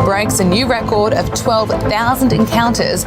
breaks a new record of 12,000 encounters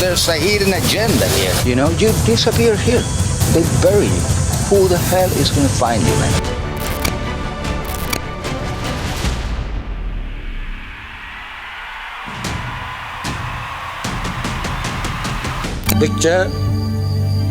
There's a hidden agenda here. You know, you disappear here, they bury you. Who the hell is going to find you, man? Picture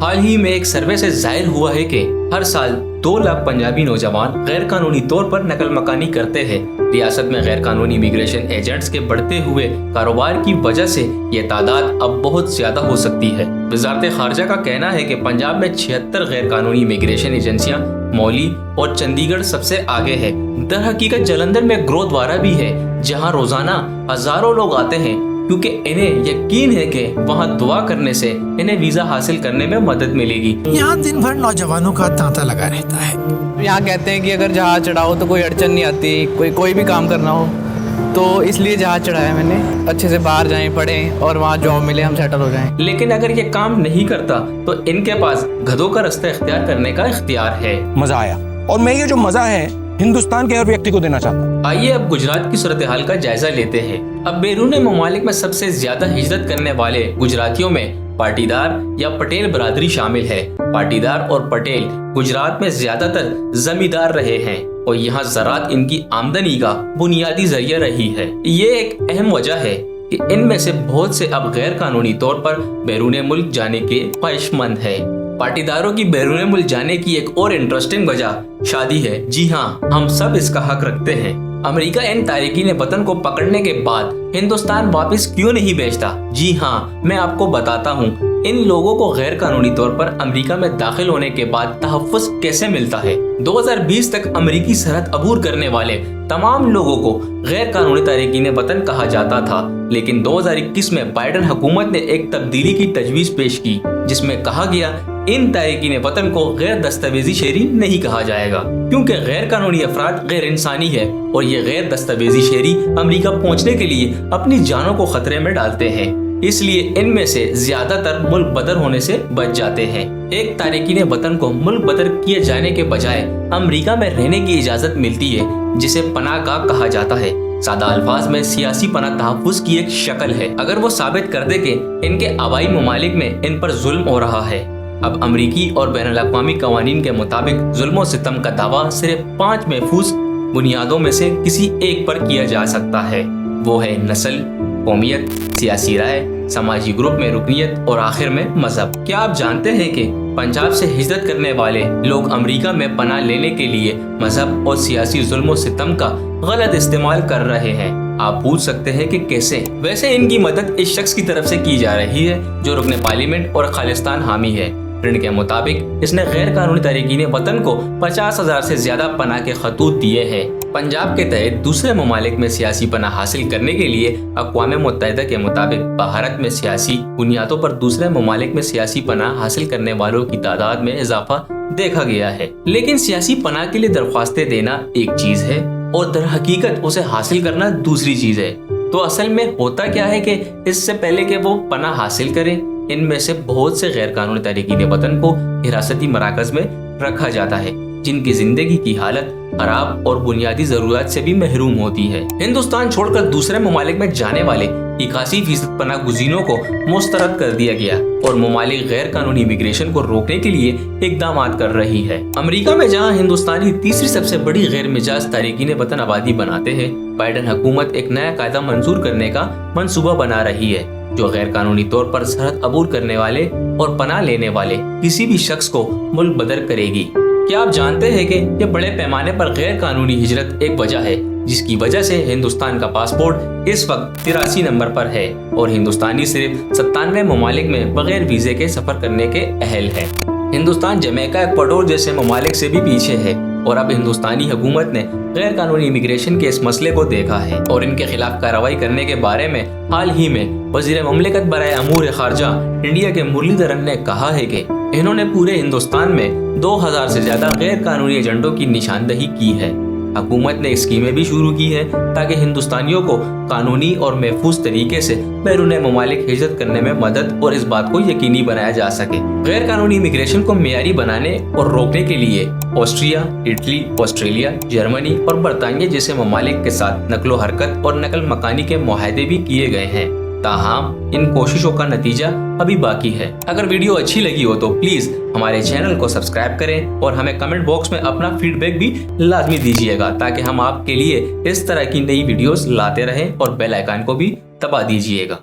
حال ہی میں ایک survey سے ظاہر ہوا ہے کہ ہر سال 2 لاکھ پنجابی نوجوان غیر قانونی طور پر نقل مکانی کرتے ہیں۔ ریاست میں غیر قانونی امیگریشن ایجنٹس کے بڑھتے ہوئے کاروبار کی وجہ سے یہ تعداد اب بہت زیادہ ہو سکتی ہے۔ وزارت خارجہ کا کہنا ہے کہ پنجاب میں 76 غیر قانونی امیگریشن ایجنسیاں مولی اور چندی گڑھ سب سے آگے ہے۔ در حقیقت جلندھر میں گرودوارا بھی ہے، جہاں روزانہ ہزاروں لوگ آتے ہیں کیونکہ انہیں یقین ہے کہ وہاں دعا کرنے سے انہیں ویزا حاصل کرنے میں مدد ملے گی۔ یہاں دن بھر نوجوانوں کا تانتا لگا رہتا ہے۔ یہاں کہتے ہیں کہ اگر جہاز چڑھاؤ تو کوئی اڑچن نہیں آتی، کوئی بھی کام کرنا ہو تو اس لیے جہاز چڑھایا میں نے، اچھے سے باہر جائیں پڑھیں اور وہاں جاب ملے، ہم سیٹل ہو جائیں۔ لیکن اگر یہ کام نہیں کرتا تو ان کے پاس گدھوں کا رستہ اختیار کرنے کا اختیار ہے۔ مزہ آیا، اور میں یہ جو مزہ ہے ہندوستان کے ہر ویکتی کو دینا چاہتا ہوں۔ آئیے اب گجرات کی صورتحال کا جائزہ لیتے ہیں۔ اب بیرون ممالک میں سب سے زیادہ ہجرت کرنے والے گجراتیوں میں پاٹیدار یا پٹیل برادری شامل ہے۔ پاٹیدار اور پٹیل گجرات میں زیادہ تر زمیندار رہے ہیں اور یہاں زراعت ان کی آمدنی کا بنیادی ذریعہ رہی ہے۔ یہ ایک اہم وجہ ہے کہ ان میں سے بہت سے اب غیر قانونی طور پر بیرون ملک جانے کے خواہش مند ہیں۔ پاٹیداروں کی بیرون ملک جانے کی ایک اور انٹرسٹنگ وجہ شادی ہے۔ جی ہاں، ہم سب اس کا حق رکھتے ہیں۔ امریکہ ان تارکین وطن کو پکڑنے کے بعد ہندوستان واپس کیوں نہیں بھیجتا؟ جی ہاں، میں آپ کو بتاتا ہوں۔ ان لوگوں کو غیر قانونی طور پر امریکہ میں داخل ہونے کے بعد تحفظ کیسے ملتا ہے؟ 2020 تک امریکی سرحد عبور کرنے والے تمام لوگوں کو غیر قانونی تارکین وطن کہا جاتا تھا، لیکن 2021 میں بائیڈن حکومت نے ایک تبدیلی کی تجویز پیش کی جس میں کہا گیا ان تارکین وطن کو غیر دستاویزی شہری نہیں کہا جائے گا، کیونکہ غیر قانونی افراد غیر انسانی ہے اور یہ غیر دستاویزی شہری امریکہ پہنچنے کے لیے اپنی جانوں کو خطرے میں ڈالتے ہیں، اس لیے ان میں سے زیادہ تر ملک بدر ہونے سے بچ جاتے ہیں۔ ایک تارکین وطن کو ملک بدر کیے جانے کے بجائے امریکہ میں رہنے کی اجازت ملتی ہے، جسے پناہ گاہ کہا جاتا ہے۔ سادہ الفاظ میں سیاسی پناہ تحفظ کی ایک شکل ہے، اگر وہ ثابت کر دے کہ ان کے آبائی ممالک میں ان پر ظلم ہو رہا ہے۔ اب امریکی اور بین الاقوامی قوانین کے مطابق ظلم و ستم کا دعویٰ صرف 5 محفوظ بنیادوں میں سے کسی ایک پر کیا جا سکتا ہے، وہ ہے نسل، قومیت، سیاسی رائے، سماجی گروپ میں رکنیت اور آخر میں مذہب۔ کیا آپ جانتے ہیں کہ پنجاب سے ہجرت کرنے والے لوگ امریکہ میں پناہ لینے کے لیے مذہب اور سیاسی ظلم و ستم کا غلط استعمال کر رہے ہیں؟ آپ پوچھ سکتے ہیں کہ کیسے؟ ویسے ان کی مدد اس شخص کی طرف سے کی جا رہی ہے جو رکن پارلیمنٹ اور خالصتان حامی ہے۔ پرنٹ کے مطابق اس نے غیر قانونی تارکین وطن کو 50,000 سے زیادہ پناہ کے خطوط دیے ہیں۔ پنجاب کے تحت دوسرے ممالک میں سیاسی پناہ حاصل کرنے کے لیے اقوام متحدہ کے مطابق بھارت میں سیاسی بنیادوں پر دوسرے ممالک میں سیاسی پناہ حاصل کرنے والوں کی تعداد میں اضافہ دیکھا گیا ہے، لیکن سیاسی پناہ کے لیے درخواستیں دینا ایک چیز ہے اور در حقیقت اسے حاصل کرنا دوسری چیز ہے۔ تو اصل میں ہوتا کیا ہے کہ اس سے پہلے کہ وہ پناہ حاصل کریں، ان میں سے بہت سے غیر قانونی تارکین وطن کو حراستی مراکز میں رکھا جاتا ہے، جن کی زندگی کی حالت خراب اور بنیادی ضرورت سے بھی محروم ہوتی ہے۔ ہندوستان چھوڑ کر دوسرے ممالک میں جانے والے 81% پناہ گزینوں کو مسترد کر دیا گیا اور ممالک غیر قانونی امیگریشن کو روکنے کے لیے اقدامات کر رہی ہے۔ امریکہ میں جہاں ہندوستانی تیسری سب سے بڑی غیر مجاز تارکین وطن آبادی بناتے ہیں، بائیڈن حکومت ایک نیا قاعدہ منظور کرنے کا منصوبہ بنا رہی ہے جو غیر قانونی طور پر سرحد عبور کرنے والے اور پناہ لینے والے کسی بھی شخص کو ملک بدر کرے گی۔ کیا آپ جانتے ہیں کہ یہ بڑے پیمانے پر غیر قانونی ہجرت ایک وجہ ہے جس کی وجہ سے ہندوستان کا پاسپورٹ اس وقت 83 نمبر پر ہے اور ہندوستانی صرف 97 ممالک میں بغیر ویزے کے سفر کرنے کے اہل ہے۔ ہندوستان جمیکا، ایکواڈور جیسے ممالک سے بھی پیچھے ہے اور اب ہندوستانی حکومت نے غیر قانونی امیگریشن کے اس مسئلے کو دیکھا ہے اور ان کے خلاف کارروائی کرنے کے بارے میں حال ہی میں وزیر مملکت برائے امور خارجہ انڈیا کے مرلی دھرن نے کہا ہے کہ انہوں نے پورے ہندوستان میں 2000 سے زیادہ غیر قانونی ایجنٹوں کی نشاندہی کی ہے۔ حکومت نے اسکیمیں بھی شروع کی ہیں تاکہ ہندوستانیوں کو قانونی اور محفوظ طریقے سے بیرون ممالک ہجرت کرنے میں مدد اور اس بات کو یقینی بنایا جا سکے۔ غیر قانونی امیگریشن کو معیاری بنانے اور روکنے کے لیے آسٹریا، اٹلی، آسٹریلیا، جرمنی اور برطانیہ جیسے ممالک کے ساتھ نقل و حرکت اور نقل مکانی کے معاہدے بھی کیے گئے ہیں، تاہم ان کوششوں کا نتیجہ ابھی باقی ہے۔ اگر ویڈیو اچھی لگی ہو تو پلیز ہمارے چینل کو سبسکرائب کریں اور ہمیں کمنٹ باکس میں اپنا فیڈ بیک بھی لازمی دیجیے گا تاکہ ہم آپ کے لیے اس طرح کی نئی ویڈیوز لاتے رہیں اور بیل آئیکن کو بھی دبا دیجیے گا۔